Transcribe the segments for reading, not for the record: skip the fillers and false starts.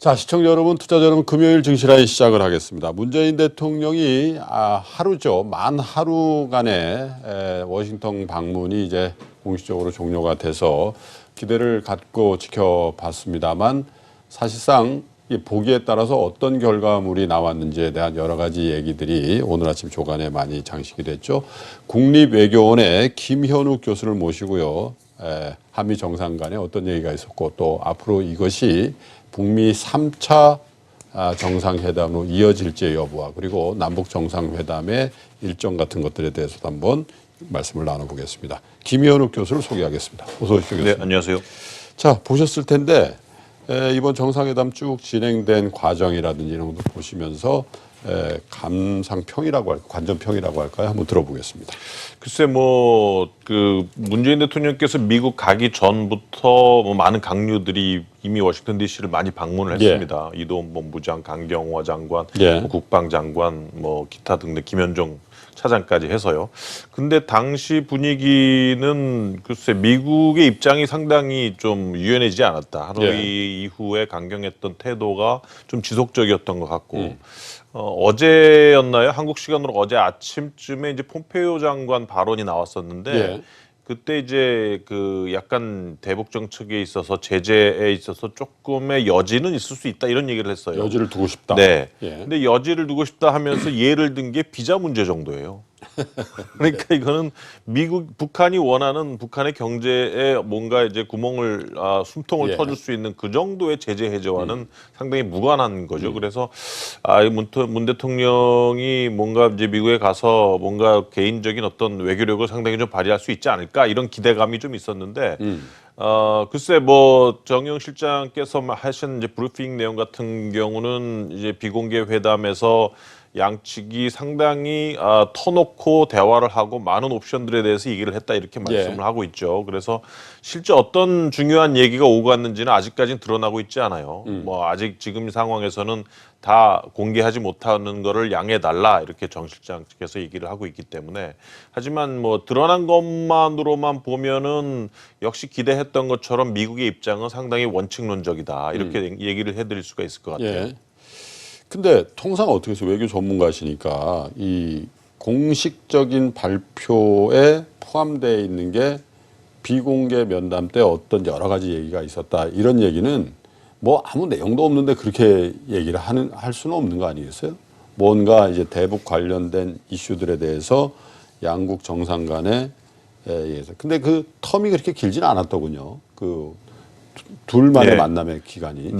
자, 시청자 여러분, 투자자 여러분, 금요일 증시라인 시작을 하겠습니다. 문재인 대통령이 하루죠. 만 하루간의 워싱턴 방문이 이제 공식적으로 종료가 돼서 기대를 갖고 지켜봤습니다만 사실상 이 보기에 따라서 어떤 결과물이 나왔는지에 대한 여러 가지 얘기들이 오늘 아침 조간에 많이 장식이 됐죠. 국립외교원의 김현욱 교수를 모시고요. 한미 정상 간에 어떤 얘기가 있었고 또 앞으로 이것이 북미 3차 정상회담으로 이어질지 여부와 그리고 남북 정상회담의 일정 같은 것들에 대해서도 한번 말씀을 나눠보겠습니다. 김현욱 교수를 소개하겠습니다. 어서 오십시오, 교수님. 네, 안녕하세요. 자, 보셨을 텐데 이번 정상회담 쭉 진행된 과정이라든지 이런 것도 보시면서 감상평이라고 할까요? 관전평이라고 할까요? 한번 들어보겠습니다. 글쎄 그 문재인 대통령께서 미국 가기 전부터 많은 강요들이 이미 워싱턴 D.C.를 많이 방문을 했습니다. 이동훈 본부장, 강경화 장관, 국방장관, 기타 등등 김현종 차장까지 해서요. 근데 당시 분위기는 글쎄 미국의 입장이 상당히 좀 유연해지지 않았다. 하노이 이후에 강경했던 태도가 좀 지속적이었던 것 같고 어제였나요? 한국 시간으로 어제 아침쯤에 이제 폼페이오 장관 발언이 나왔었는데 그때 이제 그 약간 대북 정책에 있어서 제재에 있어서 조금의 여지는 있을 수 있다 이런 얘기를 했어요. 여지를 두고 싶다. 네. 근데 여지를 두고 싶다 하면서 예를 든 게 비자 문제 정도예요. 그러니까 이거는 북한이 원하는 북한의 경제에 뭔가 이제 숨통을 터줄 수 있는 그 정도의 제재 해제와는 상당히 무관한 거죠. 그래서 문 대통령이 뭔가 이제 미국에 가서 뭔가 개인적인 어떤 외교력을 상당히 좀 발휘할 수 있지 않을까 이런 기대감이 좀 있었는데 글쎄 정영 실장께서 하신 이제 브리핑 내용 같은 경우는 이제 비공개 회담에서 양측이 상당히 터놓고 대화를 하고 많은 옵션들에 대해서 얘기를 했다 이렇게 말씀을 하고 있죠. 그래서 실제 어떤 중요한 얘기가 오고 갔는지는 아직까지는 드러나고 있지 않아요. 아직 지금 상황에서는 다 공개하지 못하는 거를 양해달라 이렇게 정 실장께서 얘기를 하고 있기 때문에 하지만 드러난 것만으로만 보면은 역시 기대했던 것처럼 미국의 입장은 상당히 원칙론적이다 이렇게 얘기를 해드릴 수가 있을 것 같아요. 근데 통상 어떻게 해서 외교 전문가시니까 이 공식적인 발표에 포함되어 있는 게 비공개 면담 때 어떤 여러 가지 얘기가 있었다 이런 얘기는 아무 내용도 없는데 그렇게 얘기를 할 수는 없는 거 아니겠어요? 뭔가 이제 대북 관련된 이슈들에 대해서 양국 정상 간에 근데 그 텀이 그렇게 길지는 않았더군요. 그 둘만의 만남의 시간이.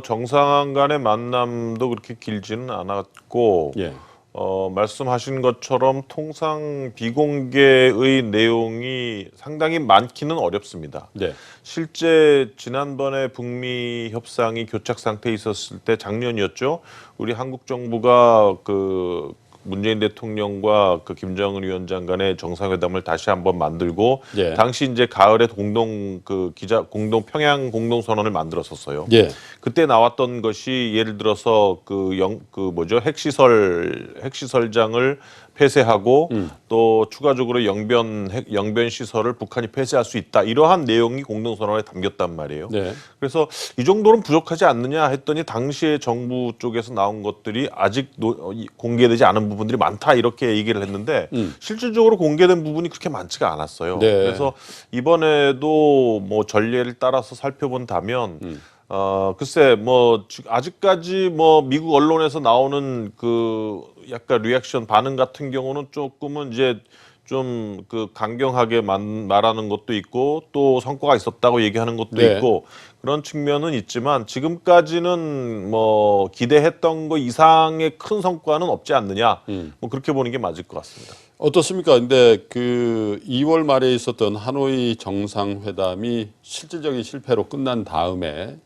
정상 간의 만남도 그렇게 길지는 않았고 말씀하신 것처럼 통상 비공개의 내용이 상당히 많기는 어렵습니다. 실제 지난번에 북미 협상이 교착 상태에 있었을 때 작년이었죠. 우리 한국 정부가 그 문재인 대통령과 그 김정은 위원장 간의 정상회담을 다시 한번 만들고 당시 이제 가을에 공동 평양 공동 선언을 만들었었어요. 그때 나왔던 것이 예를 들어서 핵시설장을 폐쇄하고 또 추가적으로 영변 시설을 북한이 폐쇄할 수 있다. 이러한 내용이 공동선언에 담겼단 말이에요. 그래서 이 정도는 부족하지 않느냐 했더니 당시에 정부 쪽에서 나온 것들이 아직 공개되지 않은 부분들이 많다 이렇게 얘기를 했는데 실질적으로 공개된 부분이 그렇게 많지가 않았어요. 그래서 이번에도 전례를 따라서 살펴본다면 글쎄 아직까지 미국 언론에서 나오는 약간 리액션 반응 같은 경우는 조금은 이제 좀 강경하게 말하는 것도 있고 또 성과가 있었다고 얘기하는 것도 있고 그런 측면은 있지만 지금까지는 기대했던 거 이상의 큰 성과는 없지 않느냐 그렇게 보는 게 맞을 것 같습니다. 어떻습니까? 근데 그 2월 말에 있었던 하노이 정상회담이 실질적인 실패로 끝난 다음에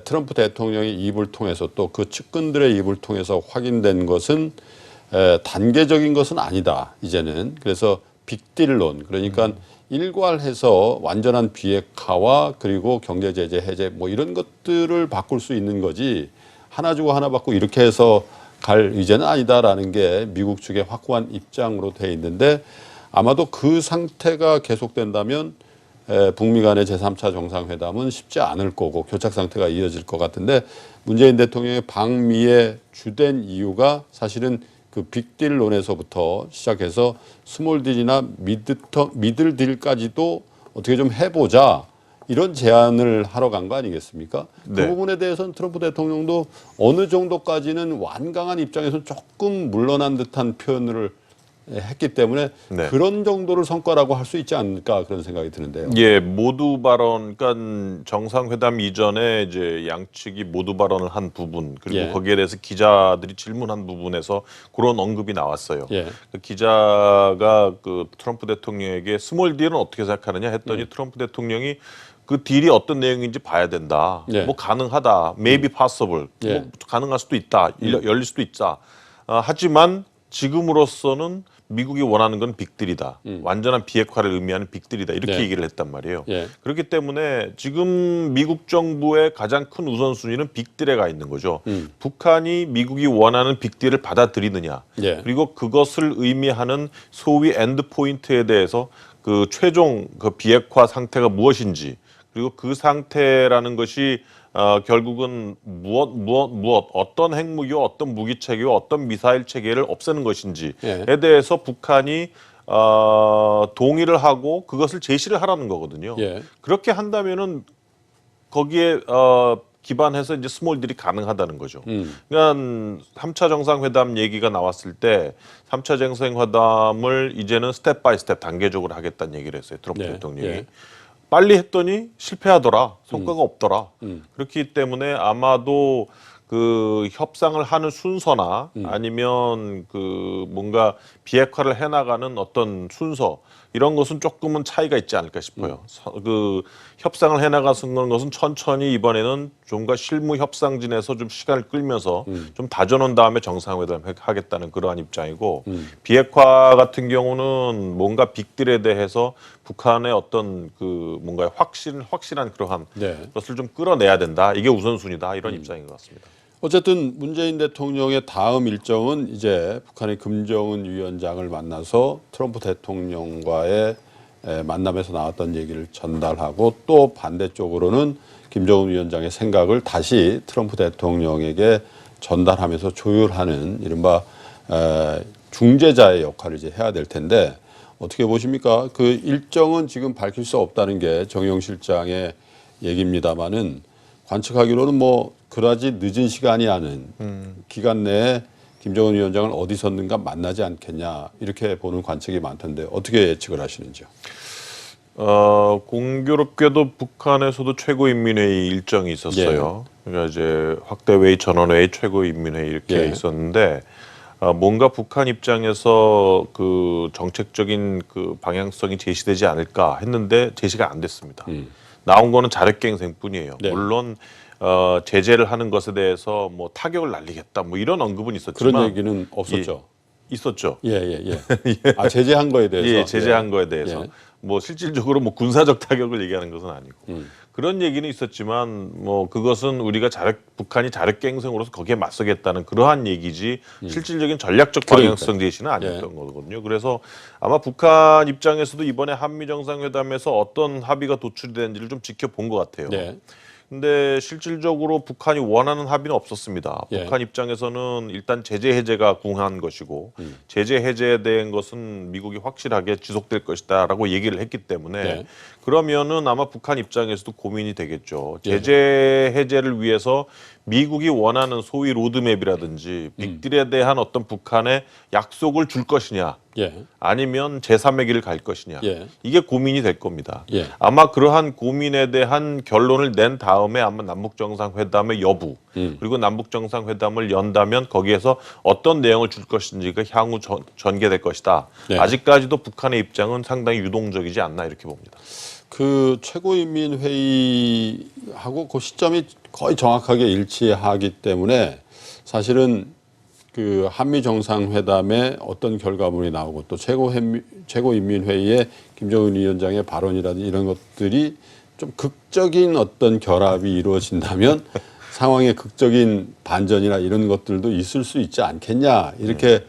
트럼프 대통령의 입을 통해서 또 그 측근들의 입을 통해서 확인된 것은 단계적인 것은 아니다. 이제는. 그래서 빅딜론 그러니까 일괄해서 완전한 비핵화와 그리고 경제 제재 해제 이런 것들을 바꿀 수 있는 거지 하나 주고 하나 받고 이렇게 해서 갈 의제는 아니다라는 게 미국 측의 확고한 입장으로 돼 있는데 아마도 그 상태가 계속된다면 북미 간의 제3차 정상회담은 쉽지 않을 거고 교착 상태가 이어질 것 같은데 문재인 대통령의 방미의 주된 이유가 사실은 그 빅딜론에서부터 시작해서 스몰딜이나 미들딜까지도 어떻게 좀 해보자 이런 제안을 하러 간 거 아니겠습니까? 네. 그 부분에 대해서는 트럼프 대통령도 어느 정도까지는 완강한 입장에서 조금 물러난 듯한 표현을 했기 때문에 네. 그런 정도를 성과라고 할 수 있지 않을까 그런 생각이 드는데요. 예, 모두 발언, 그러니까 정상회담 이전에 이제 양측이 모두 발언을 한 부분, 그리고 예. 거기에 대해서 기자들이 질문한 부분에서 그런 언급이 나왔어요. 예. 그 기자가 그 트럼프 대통령에게 스몰 딜은 어떻게 생각하느냐 했더니 트럼프 대통령이 그 딜이 어떤 내용인지 봐야 된다. 예. 뭐 가능하다. Maybe possible. 예. 뭐 가능할 수도 있다. 열릴 수도 있다. 하지만 지금으로서는 미국이 원하는 건 빅딜이다. 완전한 비핵화를 의미하는 빅딜이다. 이렇게 네. 얘기를 했단 말이에요. 예. 그렇기 때문에 지금 미국 정부의 가장 큰 우선순위는 빅딜에 가 있는 거죠. 북한이 미국이 원하는 빅딜을 받아들이느냐. 예. 그리고 그것을 의미하는 소위 엔드 포인트에 대해서 그 최종 그 비핵화 상태가 무엇인지 그리고 그 상태라는 것이 결국은 무엇 어떤 핵무기와 어떤 무기 체계와 어떤 미사일 체계를 없애는 것인지에 예. 대해서 북한이 동의를 하고 그것을 제시를 하라는 거거든요. 예. 그렇게 한다면은 거기에 기반해서 이제 스몰딜이 가능하다는 거죠. 그러니까 3차 정상회담 얘기가 나왔을 때 3차 정상회담을 이제는 스텝 바이 스텝 단계적으로 하겠다는 얘기를 했어요. 트럼프 네. 대통령이. 예. 빨리 했더니 실패하더라. 성과가 없더라. 그렇기 때문에 아마도 그 협상을 하는 순서나 아니면 그 뭔가 비핵화를 해나가는 어떤 순서 이런 것은 조금은 차이가 있지 않을까 싶어요. 그 협상을 해나가는 것은 천천히 이번에는 좀가 실무 협상진에서 좀 시간을 끌면서 좀 다져놓은 다음에 정상회담 하겠다는 그러한 입장이고 비핵화 같은 경우는 뭔가 빅딜에 대해서 북한의 어떤 그 뭔가 확실한 그러한 네. 것을 좀 끌어내야 된다. 이게 우선순위다. 이런 입장인 것 같습니다. 어쨌든 문재인 대통령의 다음 일정은 이제 북한의 김정은 위원장을 만나서 트럼프 대통령과의 만남에서 나왔던 얘기를 전달하고 또 반대쪽으로는 김정은 위원장의 생각을 다시 트럼프 대통령에게 전달하면서 조율하는 이른바 중재자의 역할을 이제 해야 될 텐데 어떻게 보십니까? 그 일정은 지금 밝힐 수 없다는 게 정영 실장의 얘기입니다마는 관측하기로는 뭐 그다지 늦은 시간이 아닌 기간 내에 김정은 위원장을 어디서든가 만나지 않겠냐 이렇게 보는 관측이 많던데 어떻게 예측을 하시는지요? 공교롭게도 북한에서도 최고인민회의 일정이 있었어요. 그러니까 이제 확대회의, 전원회의, 최고인민회의 이렇게 있었는데 뭔가 북한 입장에서 그 정책적인 그 방향성이 제시되지 않을까 했는데 제시가 안 됐습니다. 나온 거는 자력갱생뿐이에요. 네. 물론 제재를 하는 것에 대해서 뭐 타격을 날리겠다 뭐 이런 언급은 있었지만 그런 얘기는 없었죠. 있었죠. 예. 아 제재한 거에 대해서. 예, 제재한 거에 대해서 예. 뭐 실질적으로 뭐 군사적 타격을 얘기하는 것은 아니고 그런 얘기는 있었지만 뭐 그것은 우리가 북한이 자력갱생으로서 거기에 맞서겠다는 그러한 얘기지 실질적인 전략적 방향성 제시는 아니었던 거거든요. 그래서 아마 북한 입장에서도 이번에 한미 정상회담에서 어떤 합의가 도출되는지를 좀 지켜본 것 같아요. 네. 근데 실질적으로 북한이 원하는 합의는 없었습니다. 예. 북한 입장에서는 일단 제재 해제가 궁한 것이고 제재 해제에 대한 것은 미국이 확실하게 지속될 것이다라고 얘기를 했기 때문에 네. 그러면은 아마 북한 입장에서도 고민이 되겠죠. 제재 해제를 위해서 미국이 원하는 소위 로드맵이라든지 빅딜에 대한 어떤 북한의 약속을 줄 것이냐 예. 아니면 제3의 길을 갈 것이냐 예. 이게 고민이 될 겁니다. 예. 아마 그러한 고민에 대한 결론을 낸 다음에 아마 남북정상회담의 여부 그리고 남북정상회담을 연다면 거기에서 어떤 내용을 줄 것인지가 향후 전개될 것이다. 네. 아직까지도 북한의 입장은 상당히 유동적이지 않나 이렇게 봅니다. 그 최고인민회의하고 그 시점이 거의 정확하게 일치하기 때문에 사실은 그 한미 정상회담에 어떤 결과물이 나오고 또 최고인민회의에 김정은 위원장의 발언이라든지 이런 것들이 좀 극적인 어떤 결합이 이루어진다면 상황의 극적인 반전이나 이런 것들도 있을 수 있지 않겠냐 이렇게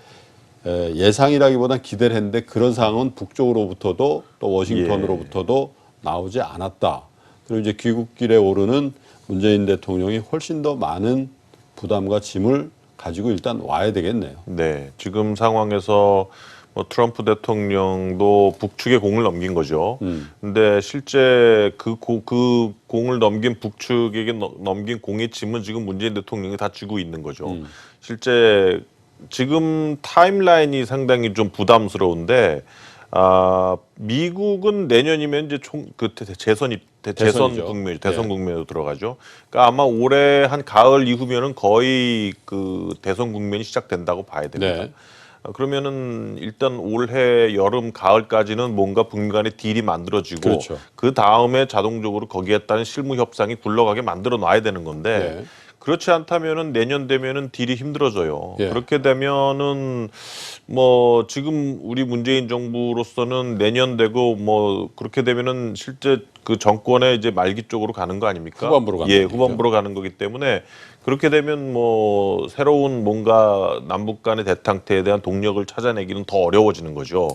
예상이라기보단 기대를 했는데 그런 상황은 북쪽으로부터도 또 워싱턴으로부터도 나오지 않았다. 그리고 이제 귀국길에 오르는 문재인 대통령이 훨씬 더 많은 부담과 짐을 가지고 일단 와야 되겠네요. 네, 지금 상황에서 뭐 트럼프 대통령도 북측에 공을 넘긴 거죠. 근데 실제 그 공을 넘긴 북측에게 넘긴 공의 짐은 지금 문재인 대통령이 다 쥐고 있는 거죠. 실제 지금 타임라인이 상당히 좀 부담스러운데 미국은 내년이면 이제 재선 대선이죠. 국면, 대선 예. 국면으로 들어가죠. 그러니까 아마 올해 한 가을 이후면은 거의 그 대선 국면이 시작된다고 봐야 됩니다. 네. 그러면은 일단 올해 여름 가을까지는 뭔가 북미 간의 딜이 만들어지고 그렇죠. 그 다음에 자동적으로 거기에 따른 실무 협상이 굴러가게 만들어 놔야 되는 건데 네. 그렇지 않다면은 내년 되면은 딜이 힘들어져요. 예. 그렇게 되면은 뭐 지금 우리 문재인 정부로서는 내년 되고 뭐 그렇게 되면은 실제 그 정권의 이제 말기 쪽으로 가는 거 아닙니까? 후반부로 가는 예, 거죠. 후반부로 가는 거기 때문에 그렇게 되면 뭐 새로운 뭔가 남북 간의 대탕태에 대한 동력을 찾아내기는 더 어려워지는 거죠.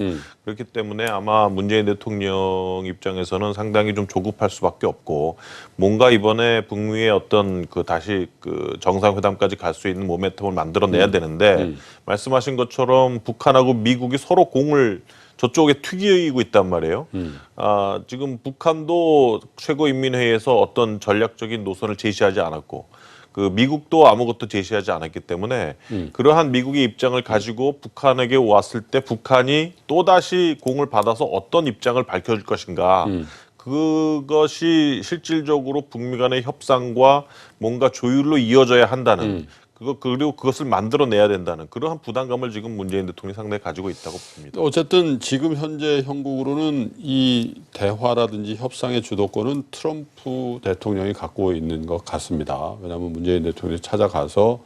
그렇기 때문에 아마 문재인 대통령 입장에서는 상당히 좀 조급할 수밖에 없고 뭔가 이번에 북미의 어떤 그 다시 그 정상회담까지 갈 수 있는 모멘텀을 만들어내야 되는데 말씀하신 것처럼 북한하고 미국이 서로 공을 저쪽에 튀기고 있단 말이에요. 지금 북한도 최고인민회의에서 어떤 전략적인 노선을 제시하지 않았고 그 미국도 아무것도 제시하지 않았기 때문에 그러한 미국의 입장을 가지고 북한에게 왔을 때 북한이 또다시 공을 받아서 어떤 입장을 밝혀줄 것인가. 그것이 실질적으로 북미 간의 협상과 뭔가 조율로 이어져야 한다는 그리고 그것을 만들어내야 된다는 그러한 부담감을 지금 문재인 대통령이 상당히 가지고 있다고 봅니다. 어쨌든 지금 현재 형국으로는 이 대화라든지 협상의 주도권은 트럼프 대통령이 갖고 있는 것 같습니다. 왜냐하면 문재인 대통령이 찾아가서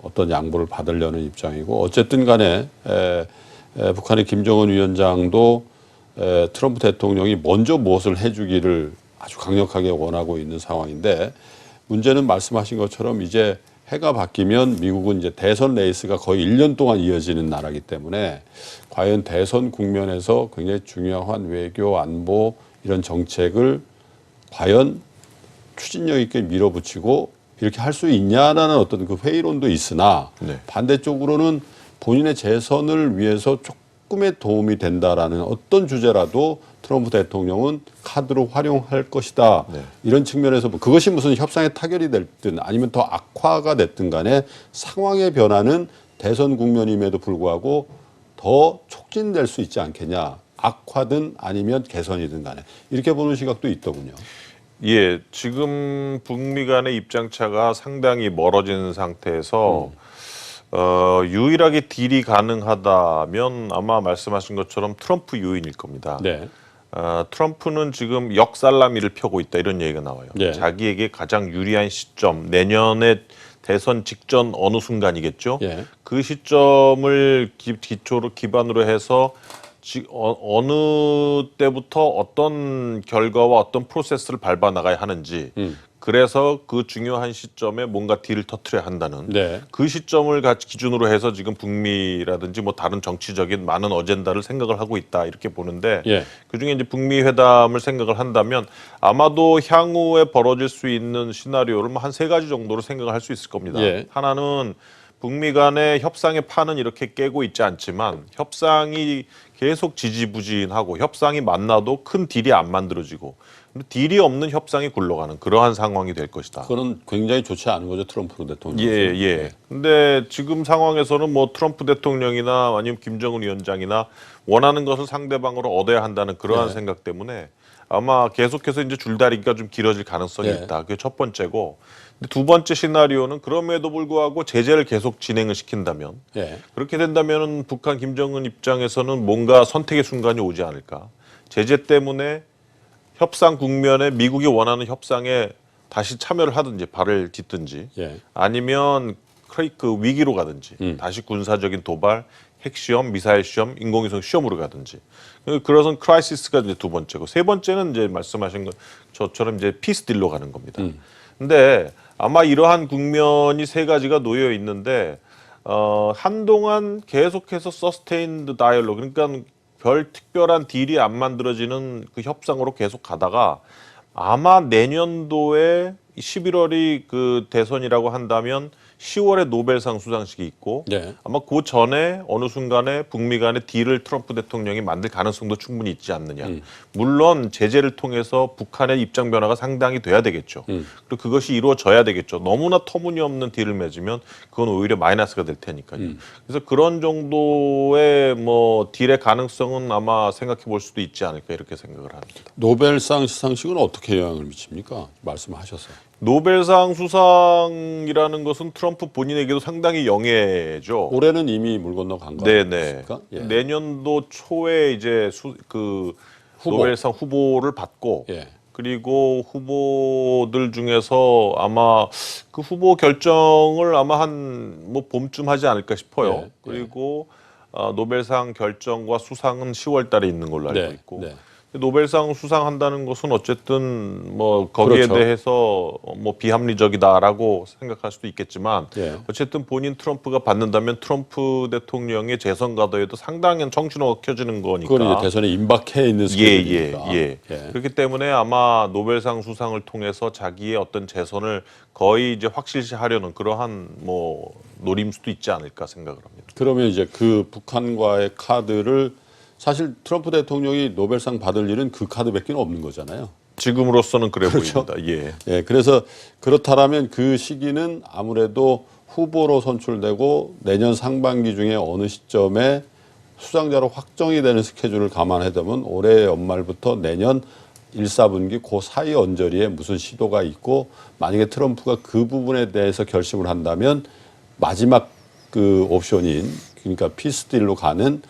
어떤 양보를 받으려는 입장이고 어쨌든 간에 북한의 김정은 위원장도 트럼프 대통령이 먼저 무엇을 해주기를 아주 강력하게 원하고 있는 상황인데 문제는 말씀하신 것처럼 이제 해가 바뀌면 미국은 이제 대선 레이스가 거의 1년 동안 이어지는 나라이기 때문에 과연 대선 국면에서 굉장히 중요한 외교, 안보 이런 정책을 과연 추진력 있게 밀어붙이고 이렇게 할 수 있냐라는 어떤 그 회의론도 있으나 네. 반대쪽으로는 본인의 재선을 위해서 조금의 도움이 된다라는 어떤 주제라도 트럼프 대통령은 카드로 활용할 것이다. 네. 이런 측면에서 그것이 무슨 협상의 타결이 됐든 아니면 더 악화가 됐든 간에 상황의 변화는 대선 국면임에도 불구하고 더 촉진될 수 있지 않겠냐. 악화든 아니면 개선이든 간에 이렇게 보는 시각도 있더군요. 예, 지금 북미 간의 입장차가 상당히 멀어진 상태에서 유일하게 딜이 가능하다면 아마 말씀하신 것처럼 트럼프 요인일 겁니다. 네. 트럼프는 지금 역살라미를 펴고 있다 이런 얘기가 나와요. 네. 자기에게 가장 유리한 시점, 내년에 대선 직전 어느 순간이겠죠. 예. 그 시점을 기반으로 해서 어느 때부터 어떤 결과와 어떤 프로세스를 밟아 나가야 하는지 그래서 그 중요한 시점에 뭔가 딜을 터트려야 한다는 네. 그 시점을 기준으로 해서 지금 북미라든지 뭐 다른 정치적인 많은 어젠다를 생각을 하고 있다 이렇게 보는데 예. 그중에 이제 북미 회담을 생각을 한다면 아마도 향후에 벌어질 수 있는 시나리오를 뭐 한 세 가지 정도로 생각을 할 수 있을 겁니다. 예. 하나는 북미 간의 협상의 판은 이렇게 깨고 있지 않지만 협상이 계속 지지부진하고 협상이 만나도 큰 딜이 안 만들어지고 딜이 없는 협상이 굴러가는 그러한 상황이 될 것이다. 그거는 굉장히 좋지 않은 거죠. 트럼프 대통령. 예, 예. 근데 지금 상황에서는 뭐 트럼프 대통령이나 아니면 김정은 위원장이나 원하는 것을 상대방으로 얻어야 한다는 그러한 네. 생각 때문에 아마 계속해서 이제 줄다리기가 좀 길어질 가능성이 네. 있다. 그게 첫 번째고. 근데 두 번째 시나리오는 그럼에도 불구하고 제재를 계속 진행을 시킨다면 예. 그렇게 된다면 북한 김정은 입장에서는 뭔가 선택의 순간이 오지 않을까. 제재 때문에 협상 국면에 미국이 원하는 협상에 다시 참여를 하든지 발을 딛든지 예. 아니면 그 위기로 가든지 다시 군사적인 도발, 핵시험, 미사일 시험, 인공위성 시험으로 가든지 그래서 크라이시스가 이제 두 번째고 세 번째는 이제 말씀하신 것처럼 이제 피스 딜로 가는 겁니다. 근데 아마 이러한 국면이 세 가지가 놓여 있는데 한동안 계속해서 서스테인드 다이얼로그 그러니까 별 특별한 딜이 안 만들어지는 그 협상으로 계속 가다가 아마 내년도에 11월이 그 대선이라고 한다면 10월에 노벨상 수상식이 있고 네. 아마 그 전에 어느 순간에 북미 간의 딜을 트럼프 대통령이 만들 가능성도 충분히 있지 않느냐. 물론 제재를 통해서 북한의 입장 변화가 상당히 돼야 되겠죠. 그리고 그것이 이루어져야 되겠죠. 너무나 터무니없는 딜을 맺으면 그건 오히려 마이너스가 될 테니까요. 그래서 그런 정도의 뭐 딜의 가능성은 아마 생각해 볼 수도 있지 않을까 이렇게 생각을 합니다. 노벨상 시상식은 어떻게 영향을 미칩니까? 말씀하셨어요. 노벨상 수상이라는 것은 트럼프 본인에게도 상당히 영예죠. 올해는 이미 물 건너 간 거 네네. 아닙니까? 예. 내년도 초에 이제 그 후보. 노벨상 후보를 받고 예. 그리고 후보들 중에서 아마 그 후보 결정을 아마 한 뭐 봄쯤 하지 않을까 싶어요. 예. 그리고 노벨상 결정과 수상은 10월 달에 있는 걸로 알고 네. 있고. 네. 노벨상 수상한다는 것은 어쨌든 뭐 거기에 그렇죠. 대해서 뭐 비합리적이다라고 생각할 수도 있겠지만 예. 어쨌든 본인 트럼프가 받는다면 트럼프 대통령의 재선 가도에도 상당한 정신호가 켜지는 거니까. 그건 이제 대선에 임박해 있는 스케줄이니까. 예. 그렇기 때문에 아마 노벨상 수상을 통해서 자기의 어떤 재선을 거의 이제 확실시하려는 그러한 뭐 노림수도 있지 않을까 생각을 합니다. 그러면 이제 그 북한과의 카드를 사실 트럼프 대통령이 노벨상 받을 일은 그 카드밖에 없는 거잖아요. 지금으로서는 그래 그렇죠. 보입니다. 예. 예, 그래서 그렇다라면 그 시기는 아무래도 후보로 선출되고 내년 상반기 중에 어느 시점에 수상자로 확정이 되는 스케줄을 감안해두면 올해 연말부터 내년 1, 4분기 그 사이 언저리에 무슨 시도가 있고 만약에 트럼프가 그 부분에 대해서 결심을 한다면 마지막 그 옵션인 그러니까 피스딜로 가는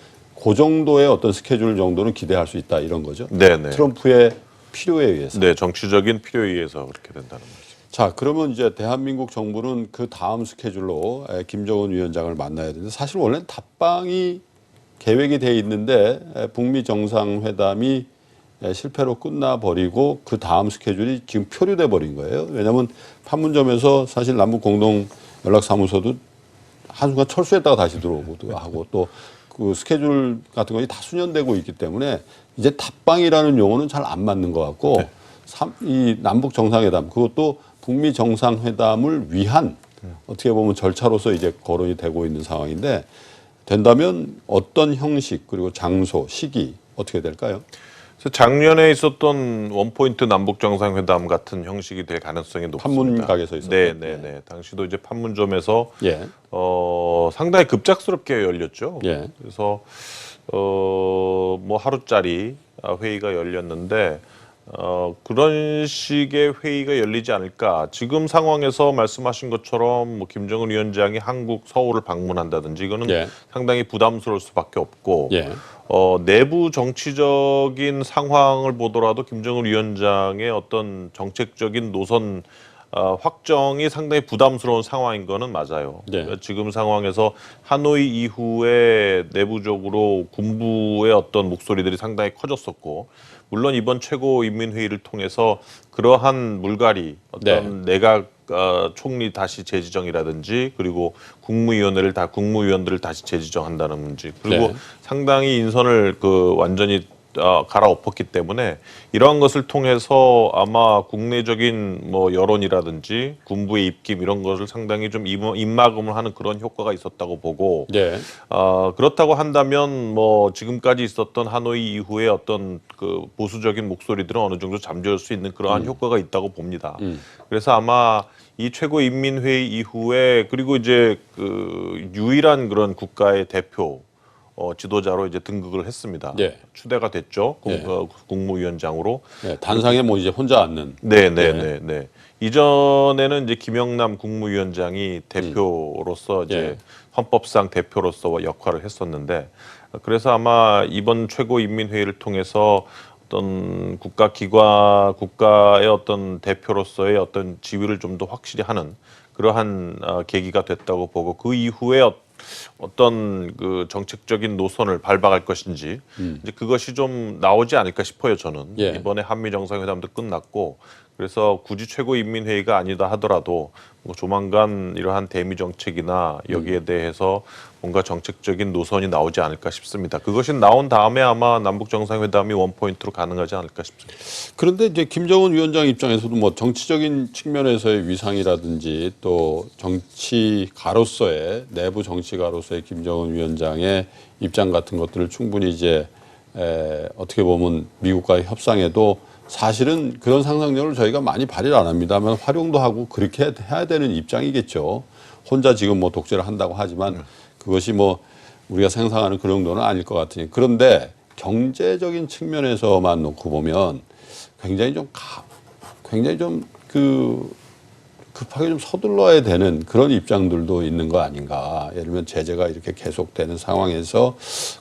그 정도의 어떤 스케줄 정도는 기대할 수 있다 이런 거죠. 네네. 트럼프의 필요에 의해서. 네, 정치적인 필요에 의해서 그렇게 된다는 말이죠. 자, 그러면 이제 대한민국 정부는 그 다음 스케줄로 김정은 위원장을 만나야 되는데 사실 원래는 답방이 계획이 돼 있는데 북미 정상회담이 실패로 끝나버리고 그 다음 스케줄이 지금 표류돼 버린 거예요. 왜냐하면 판문점에서 사실 남북 공동 연락사무소도 한순간 철수했다가 다시 들어오고도 하고 또 그 스케줄 같은 것이 다 수년되고 있기 때문에 이제 답방이라는 용어는 잘 안 맞는 것 같고 네. 이 남북 정상회담 그것도 북미 정상회담을 위한 어떻게 보면 절차로서 이제 거론이 되고 있는 상황인데 된다면 어떤 형식 그리고 장소 시기 어떻게 될까요? 그래서 작년에 있었던 원포인트 남북 정상회담 같은 형식이 될 가능성이 높습니다. 판문각에서 있었던. 네. 당시도 이제 판문점에서 예. 상당히 급작스럽게 열렸죠. 예. 그래서 뭐 하루짜리 회의가 열렸는데 그런 식의 회의가 열리지 않을까. 지금 상황에서 말씀하신 것처럼 뭐 김정은 위원장이 한국 서울을 방문한다든지 이거는 예. 상당히 부담스러울 수밖에 없고 예. 내부 정치적인 상황을 보더라도 김정은 위원장의 어떤 정책적인 노선 확정이 상당히 부담스러운 상황인 거는 맞아요. 네. 그러니까 지금 상황에서 하노이 이후에 내부적으로 군부의 어떤 목소리들이 상당히 커졌었고 물론 이번 최고인민회의를 통해서 그러한 물갈이 어떤 내각 총리 다시 재지정이라든지 그리고 국무위원들을 다시 재지정한다는 문제 그리고 네. 상당히 인선을 완전히 갈아엎었기 때문에 이러한 것을 통해서 아마 국내적인 뭐 여론이라든지 군부의 입김 이런 것을 상당히 좀 입막음을 하는 그런 효과가 있었다고 보고 네. 그렇다고 한다면 뭐 지금까지 있었던 하노이 이후에 어떤 그 보수적인 목소리들은 어느 정도 잠재울 수 있는 그러한 효과가 있다고 봅니다. 그래서 아마 이 최고인민회의 이후에 그리고 이제 그 유일한 그런 국가의 대표 지도자로 이제 등극을 했습니다. 네. 추대가 됐죠. 네. 국무위원장으로. 네. 단상에 뭐 이제 혼자 앉는. 네. 이전에는 이제 김영남 국무위원장이 대표로서 이제 헌법상 대표로서 역할을 했었는데 그래서 아마 이번 최고인민회의를 통해서 어떤 국가의 어떤 대표로서의 어떤 지위를 좀 더 확실히 하는 그러한 계기가 됐다고 보고 그 이후에 어떤 그 정책적인 노선을 밟아갈 것인지 이제 그것이 좀 나오지 않을까 싶어요. 저는 예. 이번에 한미 정상회담도 끝났고 그래서 굳이 최고인민회의가 아니다 하더라도 뭐 조만간 이러한 대미 정책이나 여기에 대해서 뭔가 정책적인 노선이 나오지 않을까 싶습니다. 그것이 나온 다음에 아마 남북 정상회담이 원포인트로 가능하지 않을까 싶습니다. 그런데 이제 김정은 위원장 입장에서도 뭐 정치적인 측면에서의 위상이라든지 또 정치가로서의 내부 정치가로서의 김정은 위원장의 입장 같은 것들을 충분히 이제 어떻게 보면 미국과의 협상에도 사실은 그런 상상력을 저희가 많이 발휘를 안 합니다만 활용도 하고 그렇게 해야 되는 입장이겠죠. 혼자 지금 뭐 독재를 한다고 하지만 그것이 뭐 우리가 상상하는 그 정도는 아닐 것 같으니. 그런데 경제적인 측면에서만 놓고 보면 굉장히 좀 급하게 좀 서둘러야 되는 그런 입장들도 있는 거 아닌가. 예를 들면 제재가 이렇게 계속되는 상황에서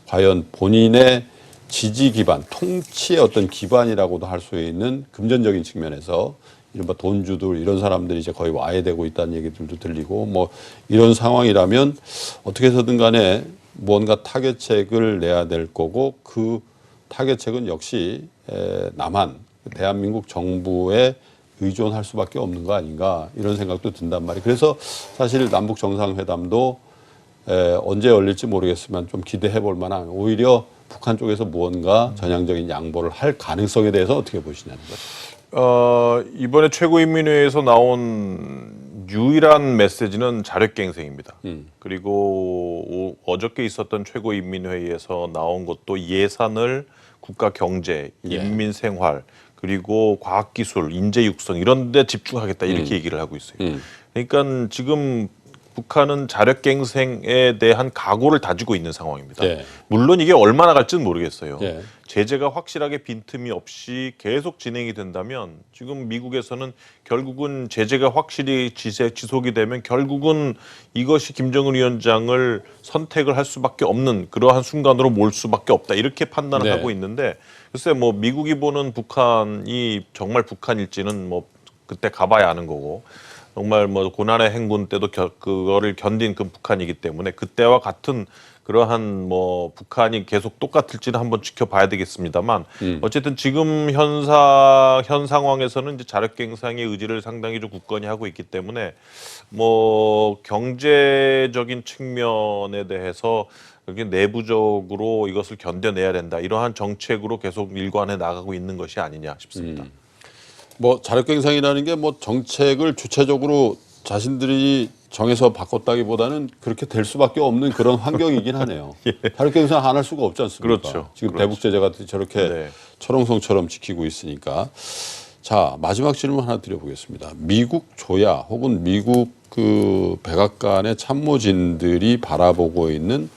과연 본인의 지지 기반, 통치의 어떤 기반이라고도 할 수 있는 금전적인 측면에서 이른바 돈주들 이런 사람들이 이제 거의 와해되고 있다는 얘기들도 들리고 뭐 이런 상황이라면 어떻게 해서든 간에 뭔가 타결책을 내야 될 거고 그 타결책은 역시 남한, 대한민국 정부에 의존할 수밖에 없는 거 아닌가 이런 생각도 든단 말이에요. 그래서 사실 남북 정상회담도 언제 열릴지 모르겠지만 좀 기대해 볼 만한 오히려 북한 쪽에서 무언가 전향적인 양보를 할 가능성에 대해서 어떻게 보시냐는 거죠. 이번에 최고인민회의에서 나온 유일한 메시지는 자력갱생입니다. 그리고 어저께 있었던 최고인민회의에서 나온 것도 예산을 국가 경제, 인민 생활, 그리고 과학기술, 인재 육성 이런 데 집중하겠다 이렇게 얘기를 하고 있어요. 그러니까 지금 북한은 자력갱생에 대한 각오를 다지고 있는 상황입니다. 예. 물론 이게 얼마나 갈지는 모르겠어요. 예. 제재가 확실하게 빈틈이 없이 계속 진행이 된다면 지금 미국에서는 결국은 제재가 확실히 지속이 되면 결국은 이것이 김정은 위원장을 선택을 할 수밖에 없는 그러한 순간으로 몰 수밖에 없다 이렇게 판단을 네. 하고 있는데 글쎄 뭐 미국이 보는 북한이 정말 북한일지는 뭐 그때 가봐야 아는 거고 정말 뭐 고난의 행군 때도 그거를 견딘 그 북한이기 때문에 그때와 같은 그러한 뭐 북한이 계속 똑같을지는 한번 지켜봐야 되겠습니다만 어쨌든 지금 현 상황에서는 이제 자력갱생의 의지를 상당히 좀 굳건히 하고 있기 때문에 뭐 경제적인 측면에 대해서 여기 내부적으로 이것을 견뎌내야 된다 이러한 정책으로 계속 일관해 나가고 있는 것이 아니냐 싶습니다. 뭐 자력갱생이라는 게 뭐 정책을 주체적으로 자신들이 정해서 바꿨다기보다는 그렇게 될 수밖에 없는 그런 환경이긴 하네요. 자력갱생 안 할 수가 없지 않습니까? 그렇죠. 지금 그렇죠. 대북 제재가 저렇게 네. 철옹성처럼 지키고 있으니까. 자, 마지막 질문 하나 드려보겠습니다. 미국 조야 혹은 미국 그 백악관의 참모진들이 바라보고 있는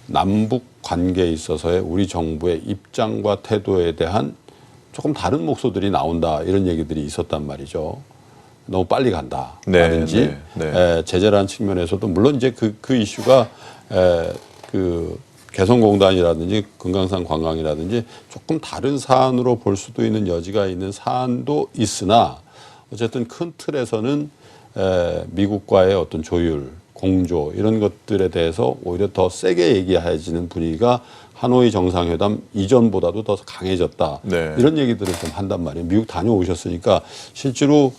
남북 관계에 있어서의 우리 정부의 입장과 태도에 대한 조금 다른 목소들이 나온다 이런 얘기들이 있었단 말이죠. 너무 빨리 간다. 라든지 제재라는 측면에서도 물론 이제 그 이슈가 그 개성공단이라든지 금강산 관광이라든지 조금 다른 사안으로 볼 수도 있는 여지가 있는 사안도 있으나 어쨌든 큰 틀에서는 미국과의 어떤 조율, 공조 이런 것들에 대해서 오히려 더 세게 얘기해지는 분위기가 하노이 정상회담 이전보다도 더 강해졌다. 네. 이런 얘기들을 좀 한단 말이에요. 미국 다녀오셨으니까 실제로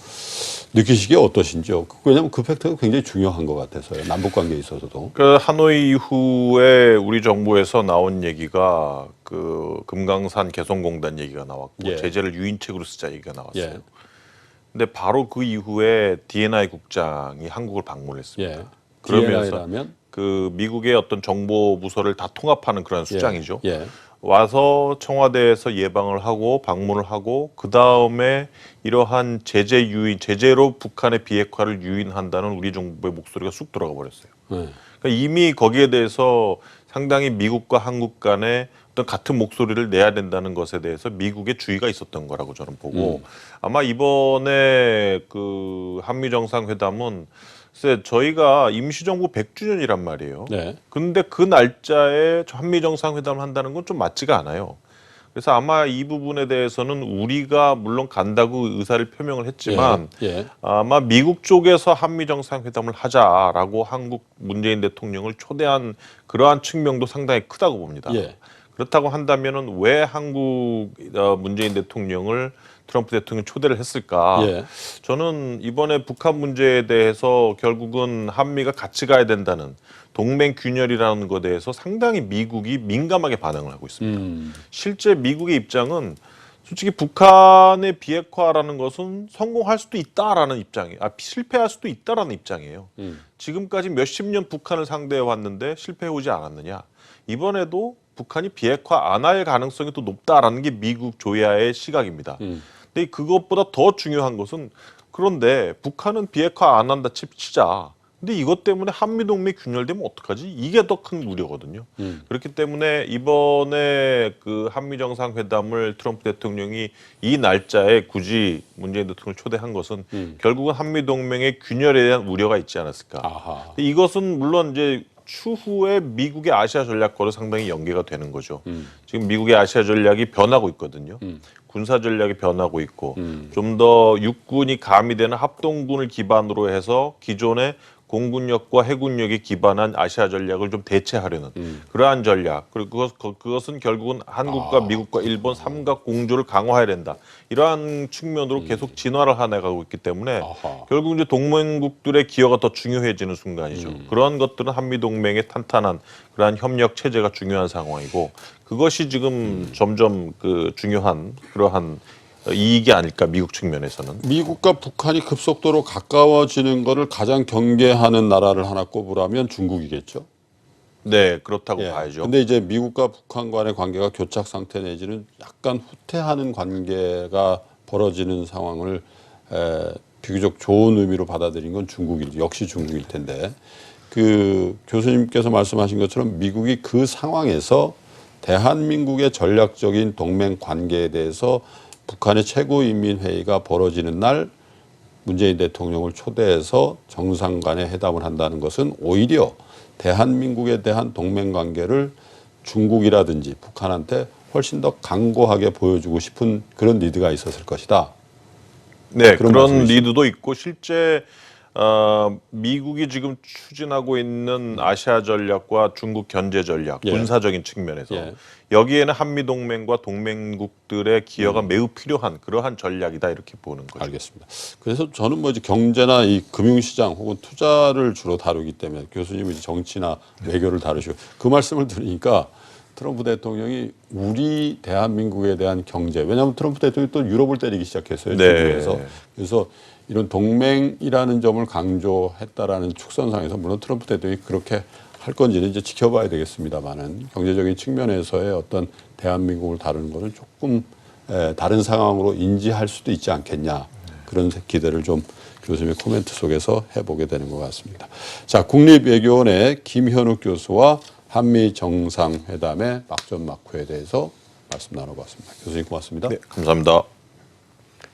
느끼시기에 어떠신지요? 왜냐하면 그 팩트가 굉장히 중요한 것 같아서요. 남북관계에 있어서도. 그 하노이 이후에 우리 정부에서 나온 얘기가 그 금강산 개성공단 얘기가 나왔고 예. 제재를 유인책으로 쓰자 얘기가 나왔어요. 예. 근데 바로 그 이후에 D&I 국장이 한국을 방문했습니다. 예. 그러면서 DNI라면? 그 미국의 어떤 정보 부서를 다 통합하는 그런 수장이죠. 예. 와서 청와대에서 예방을 하고 방문을 하고 그 다음에 이러한 제재로 북한의 비핵화를 유인한다는 우리 정부의 목소리가 쑥 들어가 버렸어요. 그러니까 이미 거기에 대해서 상당히 미국과 한국 간에 어떤 같은 목소리를 내야 된다는 것에 대해서 미국의 주의가 있었던 거라고 저는 보고 아마 이번에 그 한미 정상회담은 글쎄 저희가 임시정부 100주년이란 말이에요. 네. 근데 그 날짜에 한미 정상회담을 한다는 건 좀 맞지가 않아요. 그래서 아마 이 부분에 대해서는 우리가 물론 간다고 의사를 표명을 했지만 아마 미국 쪽에서 한미 정상회담을 하자라고 한국 문재인 대통령을 초대한 그러한 측면도 상당히 크다고 봅니다. 그렇다고 한다면은 왜 한국 문재인 대통령을 트럼프 대통령 초대를 했을까? 저는 이번에 북한 문제에 대해서 결국은 한미가 같이 가야 된다는 동맹 균열이라는 것에 대해서 상당히 미국이 민감하게 반응을 하고 있습니다. 실제 미국의 입장은 솔직히 북한의 비핵화라는 것은 성공할 수도 있다라는 입장이에요. 실패할 수도 있다라는 입장이에요. 지금까지 몇십 년 북한을 상대해 왔는데 실패해 오지 않았느냐? 이번에도 북한이 비핵화 안 할 가능성이 더 높다라는 게 미국 조야의 시각입니다. 근데 그것보다 더 중요한 것은 그런데 북한은 비핵화 안 한다 치자. 근데 이것 때문에 한미동맹이 균열되면 어떡하지? 이게 더 큰 우려거든요. 그렇기 때문에 이번에 그 한미 정상회담을 트럼프 대통령이 이 날짜에 굳이 문재인 대통령을 초대한 것은 결국은 한미동맹의 균열에 대한 우려가 있지 않았을까. 이것은 물론 이제 추후에 미국의 아시아 전략과도 상당히 연계가 되는 거죠. 지금 미국의 아시아 전략이 변하고 있거든요. 군사 전략이 변하고 있고 좀 더 육군이 가미되는 합동군을 기반으로 해서 기존의 공군력과 해군력에 기반한 아시아 전략을 좀 대체하려는 그러한 전략. 그리고 그것은 결국은 한국과 미국과 일본 삼각 공조를 강화해야 된다. 이러한 측면으로 계속 진화를 해나가고 있기 때문에 결국 이제 동맹국들의 기여가 더 중요해지는 순간이죠. 그러한 것들은 한미 동맹의 탄탄한 그러한 협력 체제가 중요한 상황이고 그것이 지금 점점 그 중요한 그러한 이익이 아닐까 미국 측면에서는. 미국과 북한이 급속도로 가까워지는 것을 가장 경계하는 나라를 하나 꼽으라면 중국이겠죠. 네, 그렇다고 봐야죠. 근데 이제 미국과 북한 간의 관계가 교착 상태 내지는 약간 후퇴하는 관계가 벌어지는 상황을 비교적 좋은 의미로 받아들인 건 역시 중국일 텐데 그 교수님께서 말씀하신 것처럼 미국이 그 상황에서 대한민국의 전략적인 동맹 관계에 대해서 북한의 최고인민회의가 벌어지는 날 문재인 대통령을 초대해서 정상 간의 회담을 한다는 것은 오히려 대한민국에 대한 동맹 관계를 중국이라든지 북한한테 훨씬 더 강고하게 보여주고 싶은 그런 리드가 있었을 것이다. 네, 그런 리드도 있고 실제 미국이 지금 추진하고 있는 아시아 전략과 중국 견제 전략, 군사적인 측면에서 여기에는 한미 동맹과 동맹국들의 기여가 매우 필요한 그러한 전략이다 이렇게 보는 거죠. 알겠습니다. 그래서 저는 뭐 이제 경제나 이 금융시장 혹은 투자를 주로 다루기 때문에 교수님은 이제 정치나 외교를 다루시고 그 말씀을 들으니까 트럼프 대통령이 우리 대한민국에 대한 경제 왜냐하면 트럼프 대통령이 또 유럽을 때리기 시작했어요. 중국에서. 그래서 이런 동맹이라는 점을 강조했다라는 축선상에서 물론 트럼프 대통령이 그렇게 할 건지는 이제 지켜봐야 되겠습니다만은 경제적인 측면에서의 어떤 대한민국을 다루는 것을 조금 다른 상황으로 인지할 수도 있지 않겠냐 그런 기대를 좀 교수님의 코멘트 속에서 해보게 되는 것 같습니다. 자, 국립외교원의 김현욱 교수와 한미 정상회담의 막전막후에 대해서 말씀 나눠봤습니다. 교수님 고맙습니다. 네, 감사합니다.